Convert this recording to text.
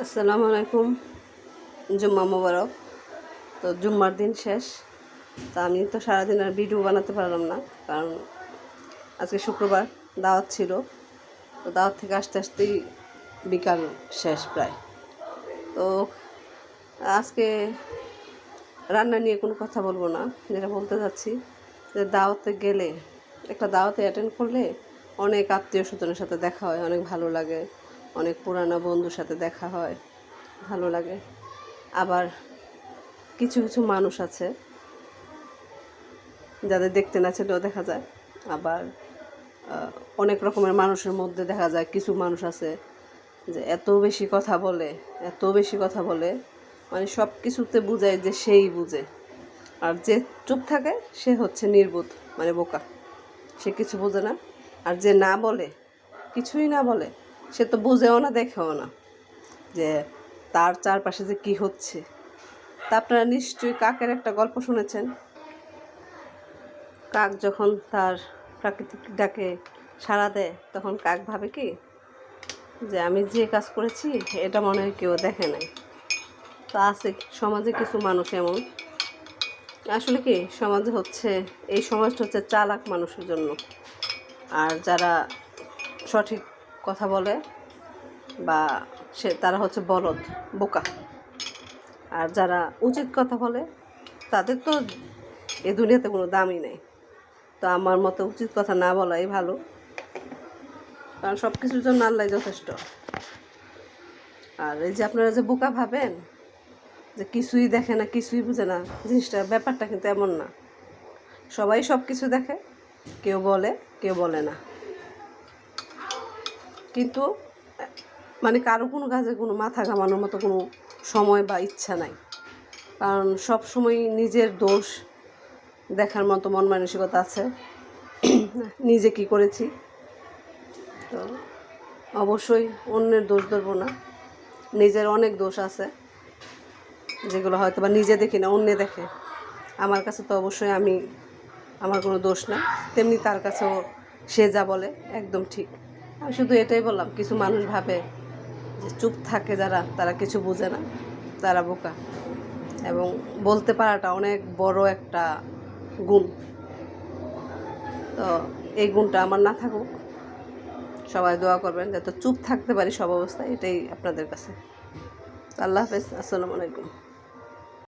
আসসালামু আলাইকুম। জুম্মা মোবারক। তো জুম্মার দিন শেষ, তা আমি তো সারাদিন আর ভিডিও বানাতে পারলাম না, কারণ আজকে শুক্রবার দাওয়াত ছিল। তো দাওয়াত থেকে আসতে আসতেই বিকাল শেষ প্রায়। তো আজকে রান্না নিয়ে কোনো কথা বলবো না, যেটা বলতে চাচ্ছি যে দাওয়াতে গেলে, একটা দাওয়াতে অ্যাটেন্ড করলে অনেক আত্মীয় স্বজনের সাথে দেখা হয়, অনেক ভালো লাগে। অনেক পুরানো বন্ধুর সাথে দেখা হয়, ভালো লাগে। আবার কিছু কিছু মানুষ আছে যাদের দেখতে না ছেলেও দেখা যায়। আবার অনেক রকমের মানুষের মধ্যে দেখা যায় কিছু মানুষ আছে যে এত বেশি কথা বলে, এত বেশি কথা বলে, মানে সব কিছুতে বুঝায় যে সেই বুঝে। আর যে চুপ থাকে সে হচ্ছে নির্বোধ, মানে বোকা, সে কিছু বোঝে না। আর যে না বলে, কিছুই না বলে, সে তো বুঝেও না, দেখেও না যে তার চারপাশে যে কী হচ্ছে। তা আপনারা নিশ্চয়ই কাকের একটা গল্প শুনেছেন। কাক যখন তার প্রাকৃতিক ডাকে সাড়া দেয়, তখন কাক ভাবে কি যে আমি যে কাজ করেছি এটা মনে হয় কেউ দেখে নাই। তো আছে সমাজে কিছু মানুষ এমন, আসলে কি সমাজে হচ্ছে, এই সমাজটা হচ্ছে চালাক মানুষের জন্য। আর যারা সঠিক কথা বলে বা তারা হচ্ছে বলদ, বোকা। আর যারা উচিত কথা বলে তাদের তো এই দুনিয়াতে কোনো দামই নেই। তো আমার মতে উচিত কথা না বলাই ভালো, কারণ সব কিছুর জন্য আল্লাহ যথেষ্ট। আর এই যে আপনারা যে বোকা ভাবেন যে কিছুই দেখে না, কিছুই বুঝে না, জিনিসটা ব্যাপারটা কিন্তু এমন না। সবাই সব কিছু দেখে, কেউ বলে কেউ বলে না, কিন্তু মানে কারো কোনো কাজে কোনো মাথা ঘামানোর মতো কোনো সময় বা ইচ্ছা নাই। কারণ সব সময় নিজের দোষ দেখার মতো মন মানসিকতা আছে, নিজে কি করেছি। তো অবশ্যই অন্যের দোষ ধরবো না, নিজের অনেক দোষ আছে যেগুলো হয়তো বা নিজে দেখি না, অন্যে দেখে। আমার কাছে তো অবশ্যই আমার কোনো দোষ না, তেমনি তার কাছেও সে যা বলে একদম ঠিক। আমি শুধু এটাই বললাম, কিছু মানুষ ভাবে যে চুপ থাকে যারা, তারা কিছু বোঝে না, তারা বোকা। এবং বলতে পারাটা অনেক বড় একটা গুণ। তো এই গুণটা আমার না থাকুক, সবাই দোয়া করবেন যাতে চুপ থাকতে পারি সব অবস্থায়, এটাই আপনাদের কাছে। আল্লাহ হাফেজ, আসসালামু আলাইকুম।